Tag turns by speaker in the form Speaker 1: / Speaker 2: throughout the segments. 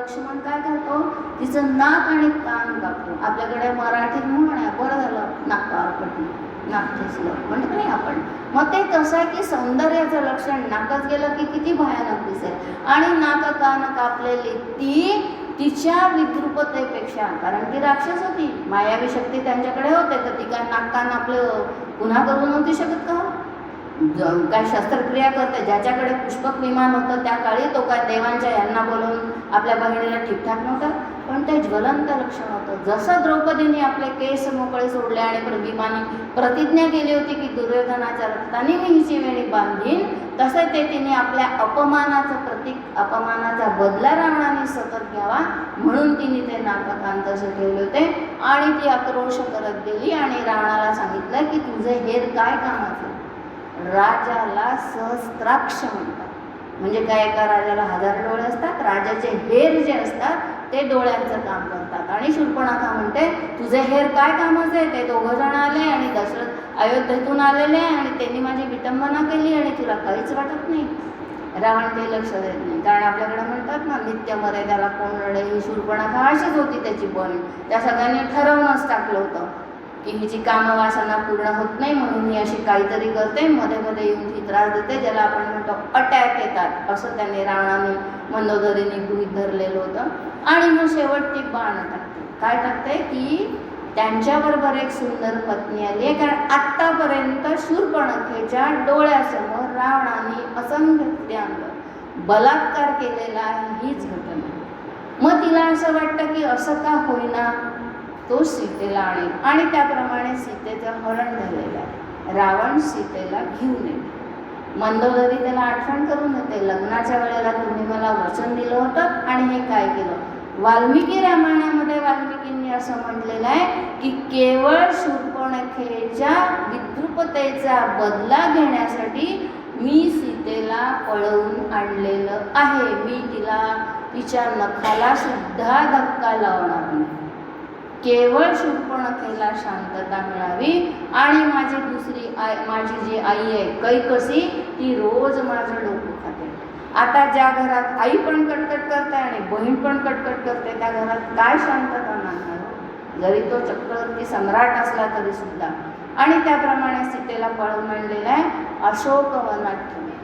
Speaker 1: लक्ष्मण काय करतो, तिचं नाक आणि कान कापतो. आपल्याकडे मराठीत म्हण आहे, बरं झालं नाकावर पडली, नाक ठेचलं म्हणतो नाही आपण. मग ते कसं आहे की सौंदर्याचं लक्षण नाकच गेलं की किती भयानक दिसेल. आणि नाक कान कापलेली ती तिच्या विद्रुपतेपेक्षा, कारण ती राक्षस होती, मायावी शक्ती त्यांच्याकडे होते, तर ती काय नाक कान आपलं पुन्हा करू नव्हती शकत का? काय शस्त्रक्रिया करते, ज्याच्याकडे पुष्पक विमान होतं त्या काळी तो काय देवांच्या यांना बोलवून आपल्या बहिणीला ठीकठाक नव्हता, पण ते ज्वलंत लक्षण होतं. जसं द्रौपदीने आपले केस मोकळे सोडले आणि भीमाने प्रतिज्ञा केली होती की दुर्योधनाच्या रक्ताने मी हिची वेणी बांधीन, तसं ते तिने आपल्या अपमानाचं प्रतीक, अपमानाचा बदला रावणाने सतत घ्यावा म्हणून तिने ते नाककान तसे ठेवले होते. आणि ती आक्रोश करत गेली आणि रावणाला सांगितलं की तुझे हेर काय कामाचं. राजाला सहस्त्राक्ष म्हणतात. म्हणजे काय, एका राजाला 1000 डोळे असतात, राजाचे हेर जे असतात ते डोळ्यांचं काम करतात. आणि शूर्पणखा म्हणते तुझे हेर काय कामाचे. ते 2 जण आले आणि दशरथ अयोध्येतून आलेले आणि त्यांनी माझी विटंबना केली आणि तुला काहीच वाटत नाही. रावण ते लक्ष देत नाही, कारण आपल्याकडे म्हणतात ना नित्य मरे त्याला कोण रडे. ही शूर्पणखा अशीच होती त्याची बहीण. त्या सगळ्यांनी ठरवूनच टाकलं होतं की हिची कामवासना पूर्ण होत नाही म्हणून ही अशी काहीतरी करते, मध्ये मध्ये येऊन ही त्रास देते, ज्याला आपण म्हणतो अटॅक येतात, असं त्यांनी रावणाने मंदोदरीने गृहीत धरलेलं होतं. आणि मग शेवट ती बाण टाकते. काय टाकते की त्यांच्याबरोबर एक सुंदर पत्नी आली आहे, कारण आत्तापर्यंत शूर्पणखेच्या डोळ्यासमोर रावणाने असंख्य बलात्कार केलेला आहे हीच घटना. मग तिला असं वाटतं की असं का होईना, तो सीतेला आणेल. आणि त्याप्रमाणे सीतेचं हरण झालेलं आहे. रावण सीतेला घेऊन येते. मंदोदरी त्याला आठवण करून येते, लग्नाच्या वेळेला तुम्ही मला वचन दिलं होतं आणि हे काय केलं. वाल्मिकी रामायणामध्ये वाल्मिकींनी असं म्हटलेलं आहे की केवळ शूर्पणखेच्या विद्रुपतेचा बदला घेण्यासाठी मी सीतेला पळवून आणलेलं आहे. मी तिला तिच्या नखाला सुद्धा धक्का लावणार नाही. केवळ शूर्पणखेला शांतता मिळावी आणि माझी दुसरी माझी जी आई आहे कैकसी, ती रोज माझं डोकं खाते. आता ज्या घरात आई पण कटकट करते आणि बहीण पण कटकट करते त्या घरात काय शांतता नांदणार, जरी तो चक्रवर्ती सम्राट असला तरी सुद्धा. आणि त्याप्रमाणे सीतेला पळवून आणलेलं आहे अशोकवनात ठेवले.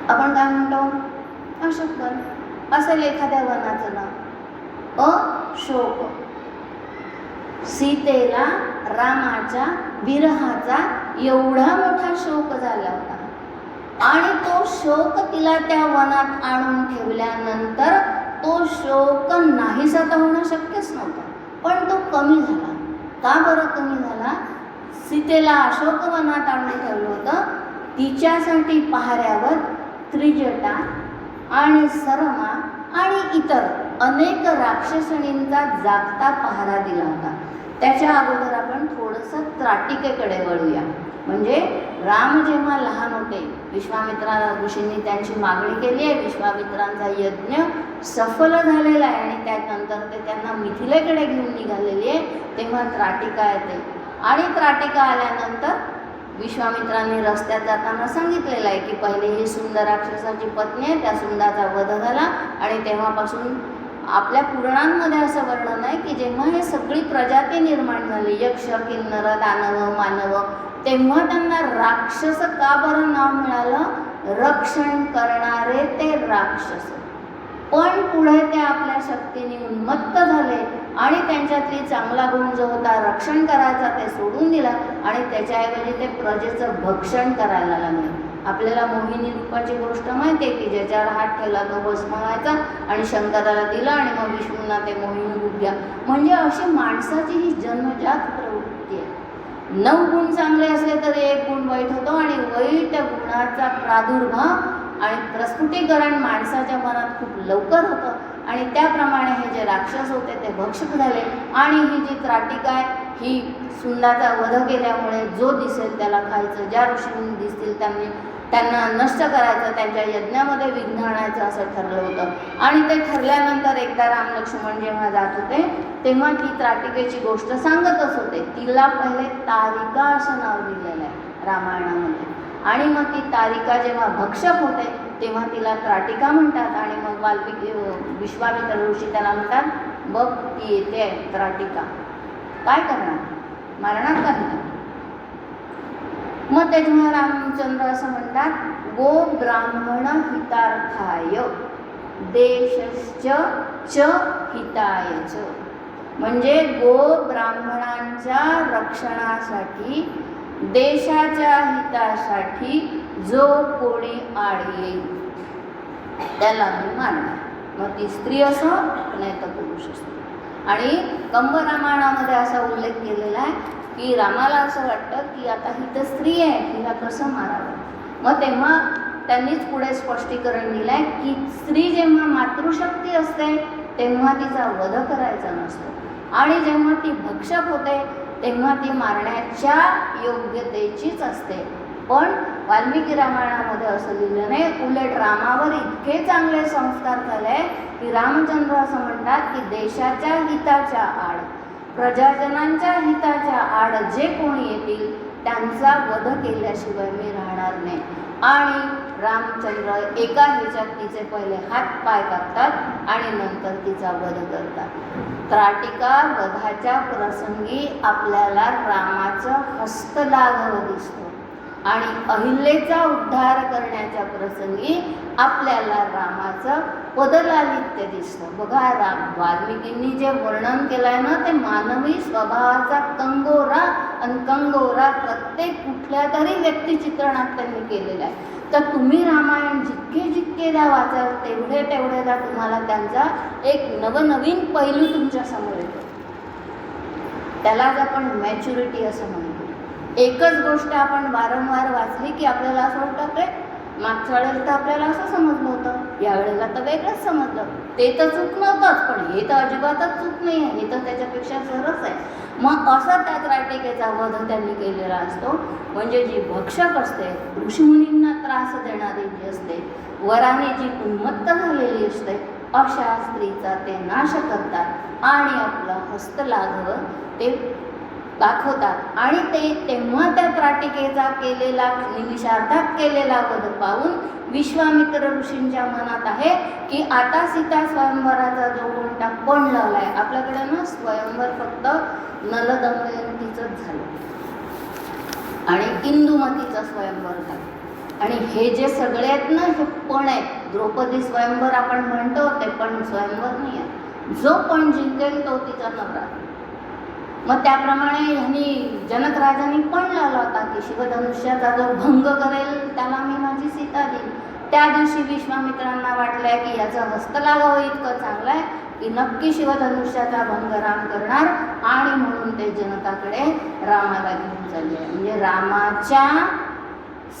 Speaker 1: आपण काय म्हणतो अशोकवन असेल एखाद्या वनाचं नाव, अशोक. सीतेला रामाच्या विरहाचा एवढा मोठा शोक झाला होता आणि तो शोक तिला त्या वनात आणून ठेवल्यानंतर तो शोक नाहीसा तर होणं शक्यच नव्हतं, पण तो कमी झाला. का बरं कमी झाला. सीतेला अशोकवनात आणून ठेवलं होतं, तिच्यासाठी पहाऱ्यावर त्रिजटा आणि सरमा आणि इतर अनेक राक्षसणींचा जागता पहारा दिला होता. त्याच्या अगोदर आपण थोडंसं त्राटिकेकडे वळूया. म्हणजे राम जेव्हा लहान होते, विश्वामित्रा ऋषींनी त्यांची मागणी केली आहे, विश्वामित्रांचा यज्ञ सफल झालेला आहे आणि त्यानंतर ते त्यांना मिथिलेकडे घेऊन निघालेली आहे, तेव्हा त्राटिका येते. आणि त्राटिका आल्यानंतर विश्वामित्रांनी रस्त्यात जाताना सांगितलेलं आहे की पहिले ही सुंदर राक्षसाची पत्नी आहे, त्या सुंदाचा वध झाला. आणि तेव्हापासून आपल्या पुराणांमध्ये असं वर्णन आहे की जेव्हा हे सगळी प्रजाती निर्माण झाली, यक्ष किन्नर दानव मानव, तेव्हा त्यांना राक्षस का बरं नाव मिळालं. रक्षण करणारे ते राक्षस. पण पुढे ते आपल्या शक्तीने उन्मत्त झाले आणि त्यांच्यातली चांगला गुण जो होता रक्षण करायचा ते सोडून दिला आणि त्याच्याऐवजी ते प्रजेचं भक्षण करायला लागले. आपल्याला मोहिनी रूपाची गोष्ट माहिती आहे की ज्याच्यावर हात ठेवला तो भस्म व्हायचा आणि शंकराला दिला आणि मग विष्णूंना ते मोहिनी रूप द्या. म्हणजे अशी माणसाची ही जन्मजात प्रवृत्ती आहे. 9 गुण चांगले असले तरी 1 गुण वाईट होतो आणि वाईट गुणाचा प्रादुर्भाव आणि प्रस्फुटीकरण माणसाच्या मनात खूप लवकर होतं. आणि त्याप्रमाणे हे जे राक्षस होते ते भक्षक झाले. आणि ही जी त्राटिका आहे ही सुंदाचा वध केल्यामुळे जो दिसेल त्याला खायचं, ज्या ऋषींनी दिसतील त्यांना नष्ट करायचं, त्यांच्या यज्ञामध्ये विघ्न आणायचं असं ठरलं होतं. आणि ते ठरल्यानंतर एकदा राम लक्ष्मण जेव्हा जात होते तेव्हा ती त्राटिकेची गोष्ट सांगतच होते. तिला पहिले तारिका असं नाव दिलेलं आहे रामायणामध्ये. आणि मग ती तारिका जेव्हा भक्षक होते तेव्हा तिला त्राटिका म्हणतात. आणि मग मग वाल्मिकी विश्वामित्र ऋषी त्याला म्हणतात, बघ ती येते आहे त्राटिका, काय करणार, मारणार का नाही. मग तेव्हा रामचंद्र असं म्हणतात, गो ब्राह्मण हितार्थाय देशश्च च हिताय च, म्हणजे गो ब्राह्मणांच्या रक्षणासाठी देशाच्या हितासाठी जो कोणी आड येईल त्याला मी मारणार. मग ती स्त्री असो नाही तर पुरुष असो. आणि कंबरामायणामध्ये असा उल्लेख केलेला आहे की रामाला असं वाटतं की आता ही तर स्त्री आहे, हिला कसं मारावं. मग तेव्हा त्यांनीच पुढे स्पष्टीकरण दिलं आहे की स्त्री जेव्हा मातृशक्ती असते तेव्हा तिचा वध करायचा नसतो, आणि जेव्हा ती भक्षक होते तेव्हा ती मारण्याच्या योग्यतेचीच असते. पण वाल्मिकी रामायणामध्ये असं लिहिलं नाही, उलट रामावर इतके चांगले संस्कार झाले की रामचंद्र असं म्हणतात की देशाच्या हिताच्या आड, प्रजाजनांच्या हिताच्या आड जे कोणी येतील त्यांचा वध केल्याशिवाय मी राहणार नाही. आणि रामचंद्र एका ह्याच्यात तिचे पहिले हात पाय कापतात आणि नंतर तिचा वध करतात. त्राटिका वधाच्या प्रसंगी आपल्याला रामाचं हस्तलाघव दिसतो आणि अहिल्याचा उद्धार करण्याच्या प्रसंगी आपल्याला रामाचं पदलालित्य दिसतं. बघा, वाल्मिकींनी जे वर्णन केलं आहे ना ते मानवी स्वभावाचा कंगोरा आणि कंगोरा प्रत्येक कुठल्या तरी व्यक्तिचित्रणात त्यांनी केलेला आहे. तर तुम्ही रामायण जितके जितकेदा वाचाल तेवढेदा तुम्हाला त्यांचा एक नवनवीन पैलू तुमच्या समोर येतो. त्यालाच आपण मॅच्युरिटी असं म्हणतो. एकच गोष्ट आपण वारंवार वाचली की आपल्याला असं वाटतं ते मागच्या वेळेला तर आपल्याला असं समजलं होतं, यावेळेला तर वेगळंच समजलं. ते तर चूक नव्हतंच, पण हे तर अजिबातच चूक नाही आहे, हे तर त्याच्यापेक्षा सरस आहे. मग असा त्या त्राटिकेचा वध त्यांनी केलेला असतो. म्हणजे जी भक्षक असते, ऋषीमुनींना त्रास देणारी जी असते, वराने जी उन्मत्त झालेली असते, अशा स्त्रीचा ते नाश करतात आणि आपलं हस्तलाघव ते दाखवतात. आणि ते तेव्हा त्या त्राटिकेचा केलेला निमिषार्धात केलेला वध पाहून विश्वामित्र ऋषींच्या मनात आहे की आता सीता स्वयंवराचा जो कोणता पण लावलाय, आपल्याकडे ना स्वयंवर फक्त नलदमयंतीचंच झालं आणि इंदुमतीचं स्वयंवर झालं. आणि हे जे सगळे आहेत ना हे पण आहेत. द्रौपदी स्वयंवर आपण म्हणतो ते पण स्वयंवर नाही आहे. जो पण जिंकेल तो तिचा नवरा. मग त्याप्रमाणे ह्यांनी जनक राजांनी पण लावला होता की शिवधनुष्याचा जो भंग करेल त्याला मी माझी सीता देईन. त्या दिवशी विश्वामित्रांना वाटलंय की याचं हस्तलाघव इतकं चांगलं आहे की नक्की शिवधनुष्याचा भंग राम करणार, आणि म्हणून ते जनकाकडे रामाला घेऊन चालले. म्हणजे रामाच्या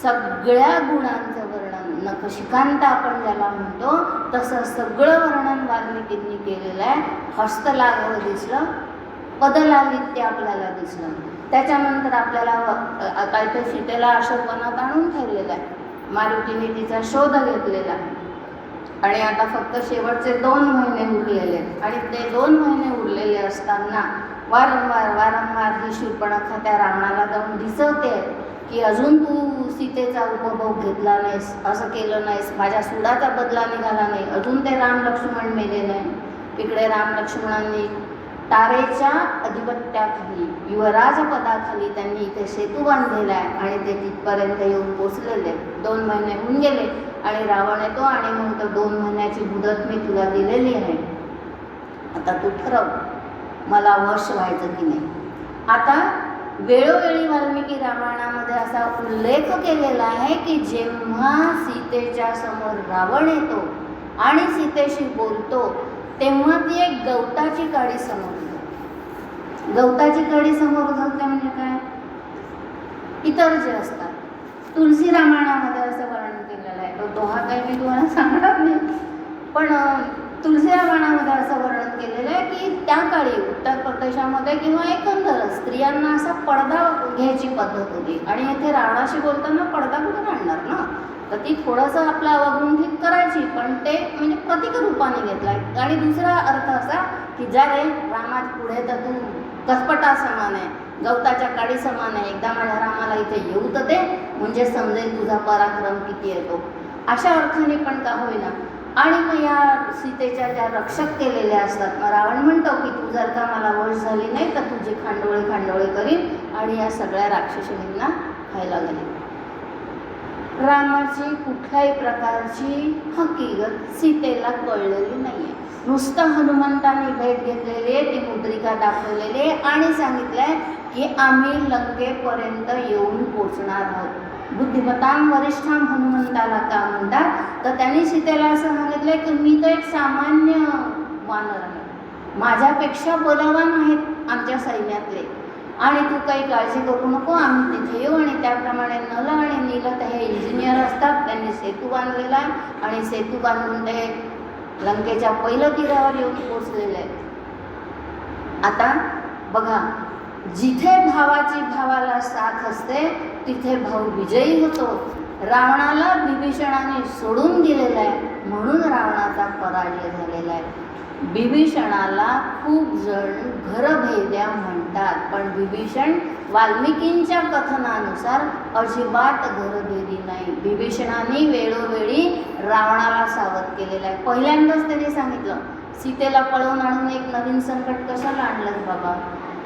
Speaker 1: सगळ्या गुणांचं वर्णन, नखशिकांत आपण ज्याला म्हणतो तसं सगळं वर्णन वाल्मिकींनी केलेलं आहे. हस्तलाघव दिसलं, पदलालित्य आपल्याला दिसलं. त्याच्यानंतर आपल्याला आता इथे सीतेला अशोकवनात आणून ठेवलेलं आहे. मारुतीने तिचा शोध घेतलेला आहे आणि आता फक्त शेवटचे 2 महिने उरलेले आहेत. आणि ते 2 महिने उरलेले असताना वारंवार ही शूर्पणखा त्या रावणाला जाऊन दिसवते की अजून तू सीतेचा उपभोग घेतला नाहीस, असं केलं नाहीस, माझ्या सुडाचा बदला निघाला नाही, अजून ते राम लक्ष्मण मेले नाही. इकडे राम लक्ष्मणांनी तारेच्या अधिपत्याखाली युवराज पदाखाली त्यांनी इथे सेतू बांधलेला आहे आणि ते तिथपर्यंत येऊन पोचलेले. 2 महिने होऊन गेले आणि रावण येतो आणि म्हणतो 2 महिन्याची मुदत मी तुला दिलेली आहे, आता तू ठरव मला वश व्हायचं की नाही. आता वेळोवेळी वाल्मिकी रामायणामध्ये असा उल्लेख केलेला आहे की जेव्हा सीतेच्या समोर रावण येतो आणि सीतेशी बोलतो तेव्हा ती एक गवताची काडी समोर जाते. गवताची काडी समोर जाते म्हणजे काय, इतर जे असतात तुलसी रामायणामध्ये असं वर्णन केलेलं आहे. तो हा काही मी तुम्हाला सांगणार नाही, पण तुलसी रामायणामध्ये असं वर्णन केलेलं आहे की त्या काळी उत्तर प्रदेशामध्ये किंवा एकंदर स्त्रियांना असा पडदा घ्यायची पद्धत होती. आणि इथे रावणाशी बोलताना पडदा कुठून आणणार ना, तर ती थोडंसं आपला अवगुंठित करायची, पण ते म्हणजे प्रतीक रूपाने घेतला. आणि दुसरा अर्थ असा की ज्या रे रामा पुढे तर तू कसपटा समान आहे, गवताच्या काडी समान आहे, एकदा माझ्या रामाला इथे येऊ तर दे म्हणजे समजेल तुझा पराक्रम किती येतो. अशा अर्थाने पण का होईना. आणि मग या सीतेच्या ज्या रक्षक केलेल्या असतात, मग रावण म्हणतो की तू जर का मला वश झाली नाही तर तुझे खांडोळे करीन आणि या सगळ्या राक्षसींना खायला घालीन. रामाची कुठल्याही प्रकारची हकीकत सीतेला कळलेली नाहीये. नुसतं हनुमंतांनी भेट घेतलेली आहे, ती मुद्रिका दाखवलेली आहे आणि सांगितलंय की आम्ही लंकेपर्यंत येऊन पोचणार आहोत. बुद्धिमतां वरिष्ठां हनुमंताला का म्हणतात, तर त्यांनी सीतेला असं सांगितलंय की मी तर एक सामान्य वानर आहे, माझ्यापेक्षा बलवान आहेत आमच्या सैन्यातले आणि तू काही काळजी करू नको, आम्ही तिथे येऊ. आणि त्याप्रमाणे नल आणि नील हे इंजिनियर असतात, त्यांनी सेतू बांधलेला आहे आणि सेतू बांधून ते लंकेच्या पहिलं तीरावर येऊन पोचलेले आहेत. आता बघा, जिथे भावाची भावाला साथ असते तिथे भाऊ विजयी होतो. रावणाला बिभीषणाने सोडून दिलेला आहे म्हणून रावणाचा पराजय झालेला आहे. बिभीषणाला खूप जण घरभेद्या म्हणतात, पण बिभीषण वाल्मिकींच्या कथनानुसार अजिबात घरभेदी नाही. बिभीषणाने वेळोवेळी रावणाला सावध केलेलं आहे. पहिल्यांदाच त्यांनी सांगितलं सीतेला पळवून आणून एक नवीन संकट कशाला आणलं बाबा.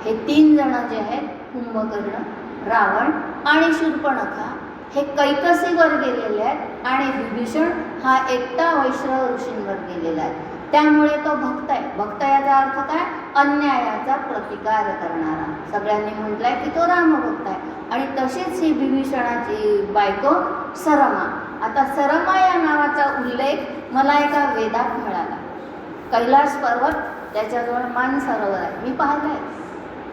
Speaker 1: हे 3 जण जे आहेत, कुंभकर्ण, रावण आणि शूर्पणखा, हे कैकसीवर गेलेले आहेत आणि विभीषण हा एकटा वैश्रव ऋषींवर गेलेला आहे. त्यामुळे तो भक्त आहे. भक्त याचा अर्थ काय, अन्यायाचा प्रतिकार करणारा. सगळ्यांनी म्हटलंय की तो रामभक्त आहे. आणि तशीच ही विभीषणाची बायको सरमा. आता सरमा या नावाचा उल्लेख मला एका वेदात मिळाला. कैलास पर्वत, त्याच्याजवळ मानसरोवर आहे, मी पाहिलं आहे.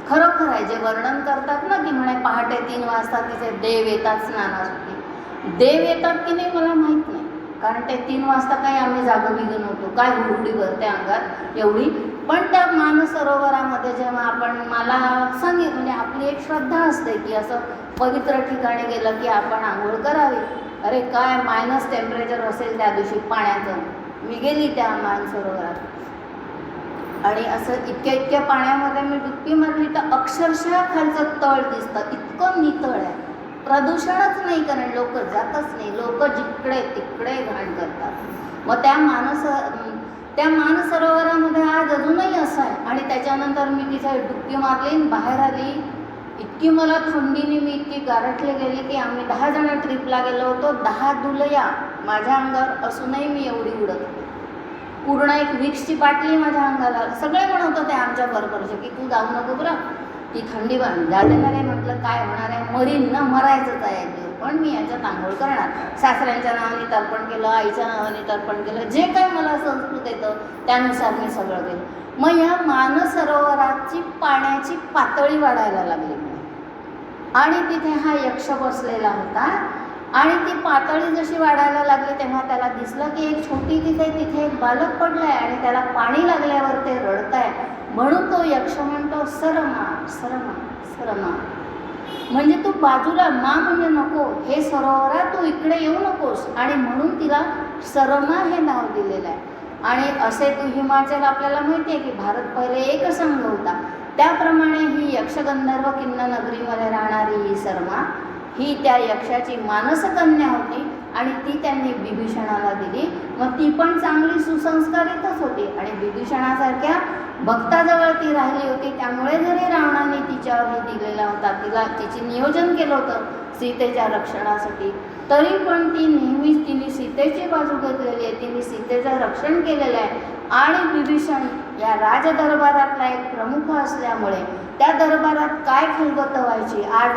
Speaker 1: खरोखर आहे, जे वर्णन करतात ना की म्हणे पहाटे 3 वाजता तिथे देव येतात स्नानासाठी. देव येतात की नाही मला माहीत नाही, कारण ते 3 वाजता काही आम्ही जागोबिग नव्हतो, काय हुरहुडी भरते अंगात एवढी. पण त्या मानसरोवरामध्ये जेव्हा आपण, मला म्हणजे आपली एक श्रद्धा असते की असं पवित्र ठिकाणी गेलं की आपण आंघोळ करावी. अरे काय मायनस टेम्परेचर असेल त्या दिवशी पाण्याचं. मी गेली त्या मानसरोवरात आणि असं इतक्या पाण्यामध्ये मी डुबकी मारली तर अक्षरशः खालचं तळ दिसतं, इतकं नितळ आहे. प्रदूषणच नाही, कारण लोक जातच नाही, लोक जिकडे तिकडे घाण करतात. मग त्या मानसरोवरामध्ये आज अजूनही असं आहे. आणि त्याच्यानंतर मी तिथे डुबकी मारली, बाहेर आली, इतकी मला थंडीने मी इतकी गारठले गेली की आम्ही 10 जण ट्रिपला गेलो होतो. 10 दुलया माझ्या अंगावर असूनही मी एवढी उडत होते. पूर्ण एक विक्सची बाटली माझ्या अंगाला. सगळे म्हणत होते आमच्या बरोबरचे की तू जाऊ नको बरं, ती थंडी जा देणार आहे. म्हटलं काय होणार आहे, मरीन ना, मरायचंच आहे एक दिवस, पण मी याच्यात आंघोळ करणार. सासऱ्यांच्या नावाने तर्पण केलं, आईच्या नावाने तर्पण केलं, जे काही मला संस्कृत येतं त्यानुसार मी सगळं केलं. मग या मानसरोवराची पाण्याची पातळी वाढायला लागली आणि तिथे हा यक्ष बसलेला होता. आणि ती पातळी जशी वाढायला लागली तेव्हा त्याला दिसलं की एक छोटी तिथे एक बालक पडलाय आणि त्याला पाणी लागल्यावर ते रडताय. म्हणून तो यक्ष म्हणतो सरमा सरमा सरमा, म्हणजे तू बाजूला, मा म्हणजे नको, हे सरोवरा तू इकडे येऊ नकोस. आणि म्हणून तिला सरमा हे नाव दिलेलं आहे. आणि असे तू हिमाचल, आपल्याला माहिती आहे की भारत पहिले एक संघ होता, त्याप्रमाणे ही यक्षगंधर्व किन्न नगरीमध्ये राहणारी ही सरमा ही त्या यक्षाची मानसकन्या होती आणि ती त्यांनी बिभीषणाला दिली. मग ती पण चांगली सुसंस्कारितच होती आणि बिभीषणासारख्या भक्ताजवळ ती राहिली होती. त्यामुळे जरी रावणाने तिच्यावर हे दिलेला होता, तिची नियोजन केलं होतं सीतेच्या रक्षणासाठी, तरी पण ती नेहमीच तिने सीतेची बाजू घेतलेली आहे, तिने सीतेचं रक्षण केलेलं आहे. आणि बिभीषण या राजदरबारातला एक प्रमुख असल्यामुळे त्या दरबारात काय खलबत व्हायची. आज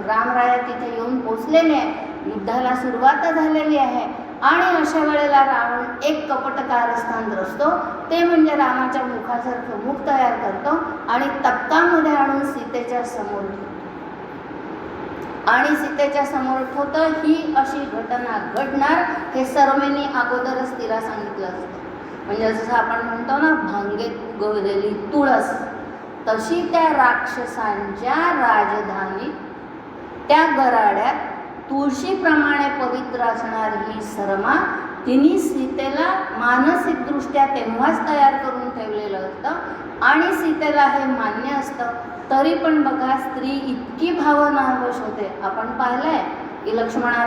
Speaker 1: रामराया तिथे येऊन पोचलेले आहे, युद्धाला सुरुवात झालेली आहे. आणि अशा वेळेला रावण एक कपट कारस्थान रचतो, ते म्हणजे रामाच्या मुखासारखं मुख तयार करतो आणि तप्तामध्ये आणून सीतेच्या समोर ठेवतो. आणि सीतेच्या समोर ठेवतं. ही अशी घटना घडणार हे सर्वेनी अगोदरच तिला सांगितलं असतं. म्हणजे जसं आपण म्हणतो ना भांगेत उगवलेली तुळस, तशी त्या राक्षसांच्या राजधानीत त्या गराड्यात तुळशीप्रमाणे पवित्र असणारी ही सरमा तिने सीतेला मानसिकदृष्ट्या तेव्हाच तयार करून ठेवलेलं होतं आणि सीतेला हे मान्य असतं. तरी पण बघा, स्त्री इतकी भावनावश होते. आपण पाहिलंय की लक्ष्मणा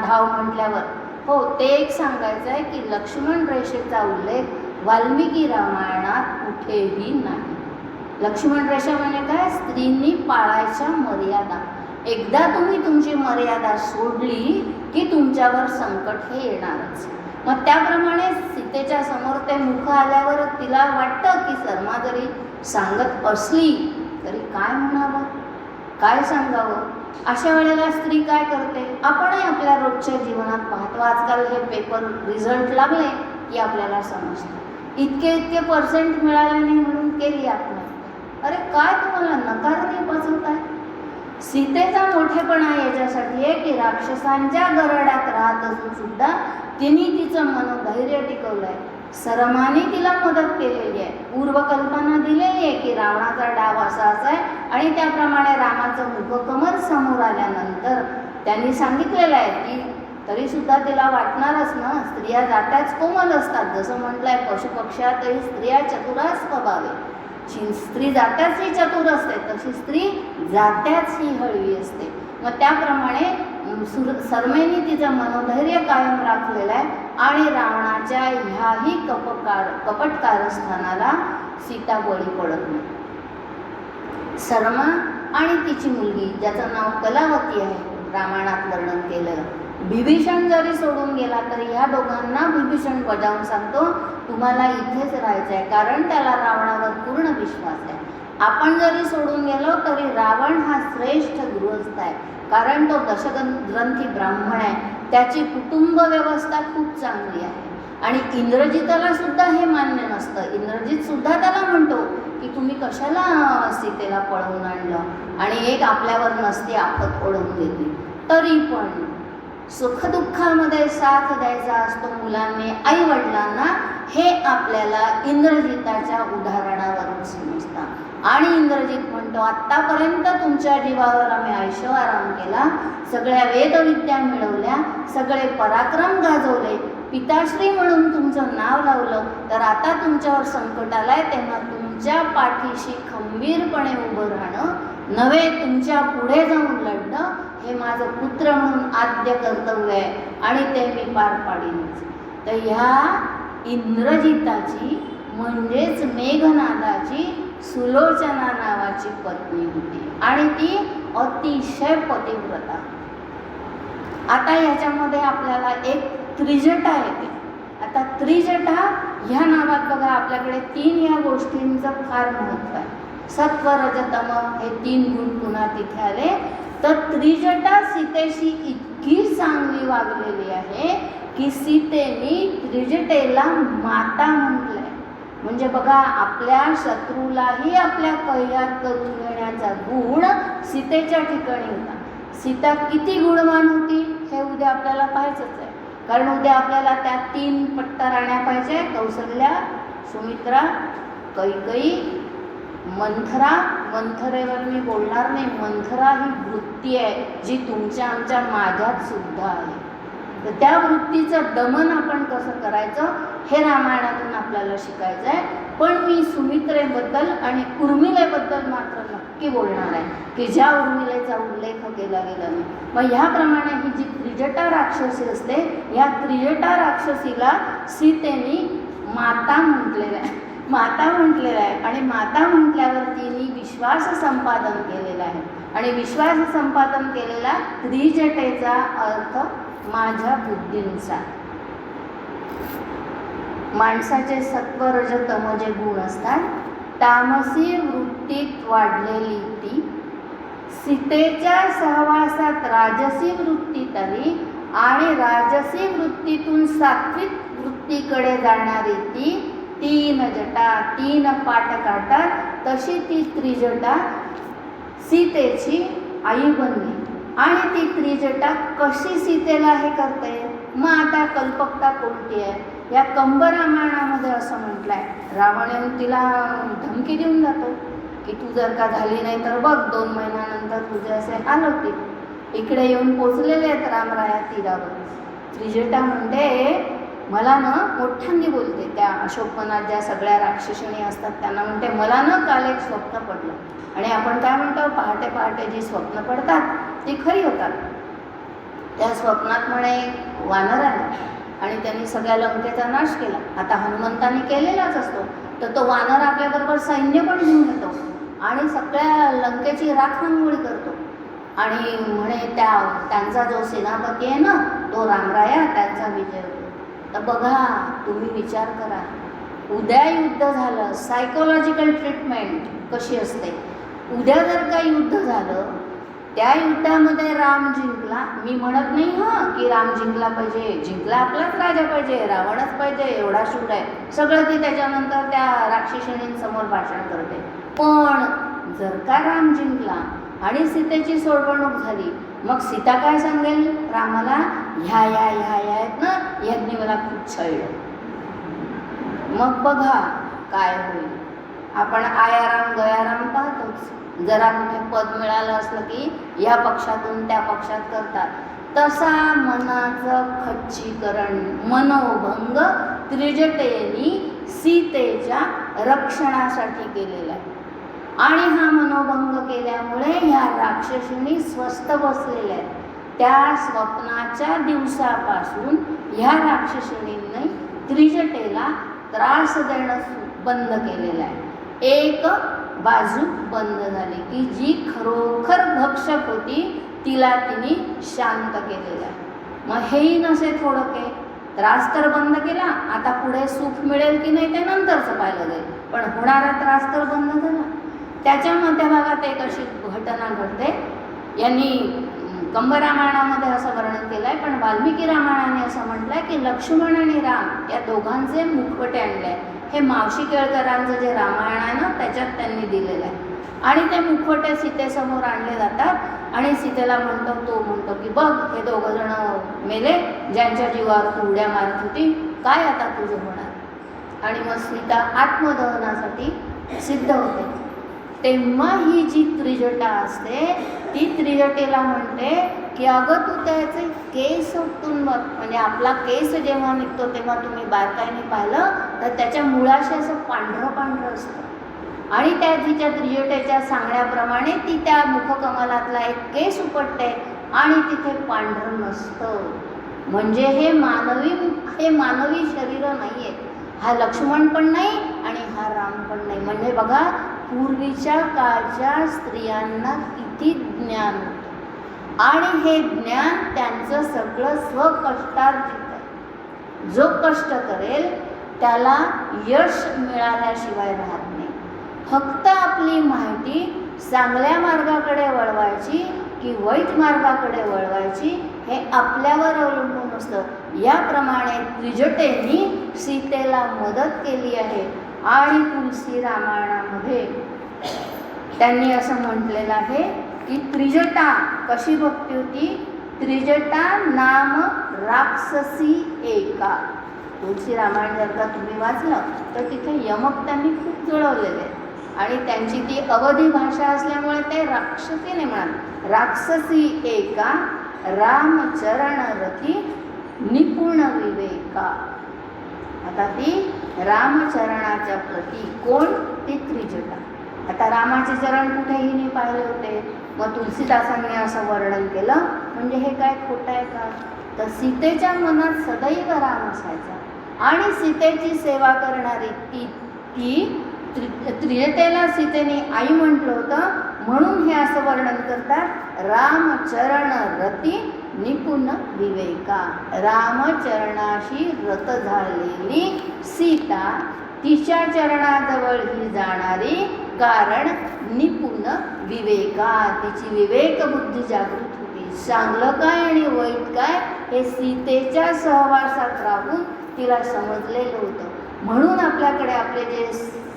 Speaker 1: धाव म्हटल्यावर हो, ते एक सांगायचं आहे की लक्ष्मण रेषेचा उल्लेख वाल्मिकी रामायणात कुठेही नाही. लक्ष्मण रेषा म्हणजे काय? स्त्रींनी पाळायच्या मर्यादा. एकदा तुम्ही तुमची मर्यादा सोडली की तुमच्यावर संकट हे येणारच. मग त्याप्रमाणे सीतेच्या समोर ते मुख आल्यावर तिला वाटतं की शर्मा जरी सांगत असली तरी काय म्हणावं, काय सांगावं. अशा वेळेला स्त्री काय करते? आपणही आपल्या रोजच्या जीवनात पाहतो. आजकाल हे पेपर रिझल्ट लागले की आपल्याला समजतं. इतके पर्सेंट मिळाले नाही म्हणून केली आत्महत्या. अरे काय तुम्हाला नकाराने बसवताय? सीतेचा मोठेपणा याच्यासाठी आहे की राक्षसांच्या गरड्यात राहत असून सुद्धा तिने तिचं मनोधैर्य टिकवलं आहे. सरमाने तिला मदत केलेली आहे. पूर्वकल्पना दिलेली आहे की रावणाचा डाव असा आहे आणि त्याप्रमाणे रामाचं मुखकमल समोर आल्यानंतर त्यांनी सांगितलेलं आहे की तरीसुद्धा तिला वाटणारच ना, स्त्रिया जात्याच कोमल असतात. जसं म्हटलंय पशुपक्ष्यातही स्त्रिया चतुरास स्वभावे. स्त्री जात्याच ही चतुर असते, तशी स्त्री जात्याच ही हळवी असते. मग त्याप्रमाणे शर्मेने तिचं मनोधैर्य कायम राखलेलं आहे आणि रावणाच्या ह्याही कपट कारस्थानाला सीता बळी पडत नाही. शर्मा आणि तिची मुलगी ज्याचं नाव कलावती आहे, रामायणात वर्णन केलेलं. विभीषण जरी सोडून गेला तरी ह्या दोघांना विभीषण बजावून सांगतो तुम्हाला इथेच राहायचं आहे, कारण त्याला रावणावर पूर्ण विश्वास आहे. आपण जरी सोडून गेलो तरी रावण हा श्रेष्ठ गृहस्थ आहे, कारण तो दशग्रंथी ब्राह्मण आहे. त्याची कुटुंब व्यवस्था खूप चांगली आहे. आणि इंद्रजिताला सुद्धा हे मान्य नसतं. इंद्रजित सुद्धा त्याला म्हणतो की तुम्ही कशाला सीतेला पळवून आणलं आणि एक आपल्यावर नसती आफत ओढवून घेतली. तरी पण सुखदुःखामध्ये साथ द्यायचा असतो मुलांनी आई वडिलांना, हे आपल्याला इंद्रजिताच्या उदाहरणावरून समजतं. आणि इंद्रजित म्हणतो आत्तापर्यंत तुमच्या जीवावर आम्ही ऐशोआराम केला, सगळ्या वेदविद्या मिळवल्या, सगळे पराक्रम गाजवले, पिताश्री म्हणून तुमचं नाव लावलं, तर आता तुमच्यावर संकट आलंय तेव्हा तुमच्या पाठीशी खंबीरपणे उभं राहणं नव्हे, तुमच्या पुढे जाऊन लढणं हे माझं पुत्र म्हणून आद्य कर्तव्य आहे आणि ते मी पार पाडीनच. तर ह्या इंद्रजिताची म्हणजेच मेघनादाची सुलोचना नावाची पत्नी होती आणि ती अतिशय पतिव्रता. आता ह्याच्यामध्ये आपल्याला एक त्रिजटा येते. आता त्रिजटा ह्या नावात बघा आपल्याकडे 3 या गोष्टींचं फार महत्त्व आहे. सत्व रजतम हे 3 गुण पुन्हा तिथे आले. तर त्रिजटा सीतेशी इतकी चांगली वागलेली आहे की सीतेने त्रिजटेला माता म्हटलंय. म्हणजे बघा आपल्या शत्रूलाही आपल्या कह्यात करून घेण्याचा गुण सीतेच्या ठिकाणी होता. सीता किती गुणवान होती हे उद्या आपल्याला पाहायचंच आहे, कारण उद्या आपल्याला त्या 3 पट्टा राण्या पाहिजे. कौसल्या, सुमित्रा, कैकेयी, मंथरा. मंथरेवर मी बोलणार नाही. मंथरा ही वृत्ती आहे जी तुमच्या आमच्या माझ्यात सुद्धा आहे. तर त्या वृत्तीचं दमन आपण कसं करायचं हे रामायणातून आपल्याला शिकायचं आहे. पण मी सुमित्रेबद्दल आणि उर्मिलेबद्दल मात्र नक्की बोलणार आहे की ज्या उर्मिलेचा उल्लेख केला गेला नाही. मग ह्याप्रमाणे ही जी त्रिजटा राक्षसी असते, ह्या त्रिजटा राक्षसीला सीतेने माता म्हटलेलं आहे. माता म्हटलेलं आहे आणि माता म्हटल्यावर तिने विश्वास संपादन केलेला आहे. आणि विश्वास संपादन केलेला त्रिजटेचा अर्थ माझ्या बुद्धीनुसार. माणसाचे सत्व रज तम जे गुण असतात, तामसी वृत्तीत वाढलेली ती सीतेच्या सहवासात राजसी वृत्तीत आली आणि राजसी वृत्तीतून सात्विक वृत्तीकडे जाणारी ती 3 जटा 3 पाट काढतात. तशी ती त्रिजटा सीतेची आई बनली. आणि ती त्रिजटा कशी सीतेला हे करते? मग आता कल्पकता कोणती आहे? या कंबरामायणामध्ये असं म्हटलं आहे, रावण येऊन तिला धमकी देऊन जातो की तू जर का झाली नाही तर बघ 2 महिन्यानंतर तुझे असे हाल होतील. इकडे येऊन पोचलेले आहेत रामराया तीरावर. त्रिजटा म्हणते मला ना मोठ्यांनी बोलते, त्या अशोकवनात ज्या सगळ्या राक्षसिणी असतात त्यांना म्हणते मला ना काल एक स्वप्न पडलं. आणि आपण काय म्हणतो, पहाटे पहाटे जी स्वप्न पडतात ती खरी होतात. त्या स्वप्नात म्हणे वानर आले आणि त्यांनी सगळ्या लंकेचा नाश केला. आता हनुमंतांनी केलेलाच असतो, तर तो वानर आपल्याबरोबर सैन्य पण घेऊन येतो आणि सगळ्या लंकेची राखणमोडी करतो. आणि म्हणे त्यांचा जो सेनापती आहे ना, तो रामराया, त्यांचा विजय होतो. तर बघा, तुम्ही विचार करा, उद्या युद्ध झालं, सायकोलॉजिकल ट्रीटमेंट कशी असते. उद्या जर का युद्ध झालं, त्या युद्धामध्ये राम जिंकला, मी म्हणत नाही की राम जिंकला पाहिजे, जिंकला आपलाच राजा पाहिजे, रावणच पाहिजे, एवढा शूर आहे, सगळं ती त्याच्यानंतर त्या राक्षसिणींसमोर भाषण करते. पण जर का राम जिंकला आणि सीतेची सोडवणूक झाली, मग सीता काय सांगेल रामाला, ह्या आहेत ना, यांनी मला खूप छळलं. मग बघा काय होईल. आपण आयाराम गयाराम पाहतोच, जरा कुठे पद मिळालं असलं की या पक्षातून त्या पक्षात करतात. तसा मनाचं खच्चीकरण, मनोभंग त्रिजटेनी सीतेच्या रक्षणासाठी केलेला आहे. आणि हा मनोभंग केल्यामुळे ह्या राक्षसिणी स्वस्थ बसलेल्या आहेत. त्या स्वप्नाच्या दिवसापासून ह्या राक्षसिणींनी त्रिजटेला त्रास देणं बंद केलेलं आहे. एक बाजू बंद झाली की जी खरोखर भक्षक होती तिला तिने शांत केलेलं आहे. मग हेही नसे थोडं काही त्रास तर बंद केला, आता पुढे सुख मिळेल की नाही ते नंतरचं पाहिलं जाईल, पण होणारा त्रास तर बंद झाला. त्याच्या मध्यभागात एक अशी घटना घडते. यांनी कंबरामायणामध्ये असं वर्णन केलं आहे, पण वाल्मिकी रामायणाने असं म्हटलं आहे की लक्ष्मण आणि राम या दोघांचे मुखवटे आणले आहे. हे मावशी केळकरांचं जे रामायण आहे ना, त्याच्यात त्यांनी दिलेलं आहे. आणि ते मुखवटे सीतेसमोर आणले जातात आणि सीतेला तो म्हणतो की बघ, हे दोघं जण मेले, ज्यांच्या जीवावर तू उड्या मारत होती, काय आता तुझं होणार. आणि मग सीता आत्मदहनासाठी सिद्ध होते. तेव्हा ही जी त्रिजटा असते ती त्रिजटेला म्हणते की अगं, तू त्याचे केस उपटून बघ. म्हणजे आपला केस जेव्हा निघतो तेव्हा तुम्ही बारकाईने पाहिलं तर त्याच्या मुळाशी असं पांढरं पांढरं असतं. आणि त्या तिच्या त्रिजटेच्या सांगण्याप्रमाणे ती त्या मुखकमलातला एक केस उपटते आणि तिथे पांढरं नसतं. म्हणजे हे मानवी शरीर नाही आहे. हा लक्ष्मण पण नाही आणि हा राम पण नाही. म्हणजे बघा, पूर्वीच्या काळच्या स्त्रियांना किती ज्ञान होतं. आणि हे ज्ञान त्यांचं सगळं स्वकष्टार्जित आहे. जो कष्ट करेल त्याला यश मिळाल्याशिवाय राहत नाही. फक्त आपली माहिती चांगल्या मार्गाकडे वळवायची की वाईट मार्गाकडे वळवायची हे आपल्यावर अवलंबून असतं. याप्रमाणे त्रिजटेनी सीतेला मदत केली आहे. आणि तुलसी रामायणामध्ये त्यांनी असं म्हटलेलं आहे की त्रिजटा कशी भक्ती होती. त्रिजटा नाम राक्षसी एका. तुलसी रामायण जर का तुम्ही वाचलं तर तिथे यमक त्यांनी खूप जुळवलेले आहे आणि त्यांची ती अवधी भाषा असल्यामुळे ते राक्षसी नाही म्हणत, राक्षसी एका रामचरण रती निपुण विवेका. आता ती रामचरणाच्या प्रती कोण, ती त्रिजटा. आता रामाचे चरण कुठेही नाही पाहिले होते, मग तुलसीदासांनी असं वर्णन केलं. म्हणजे हे काय खोटं आहे का. तर सीतेच्या मनात सदैव राम असायचा आणि सीतेची सेवा करणारी ती त्रिजटेला सीतेने आई म्हटलं होतं. म्हणून हे असं वर्णन करतात, रामचरण रती निपुण विवेका. रामचरणाशी रत झालेली सीता तिच्या चरणाजवळ ही जाणारी, कारण निपुण विवेका. तिची विवेक बुद्धी जागृत होती. चांगलं काय आणि वाईट काय हे सीतेच्या सहवासात राहून तिला समजलेलं होतं. म्हणून आपल्याकडे आपले जे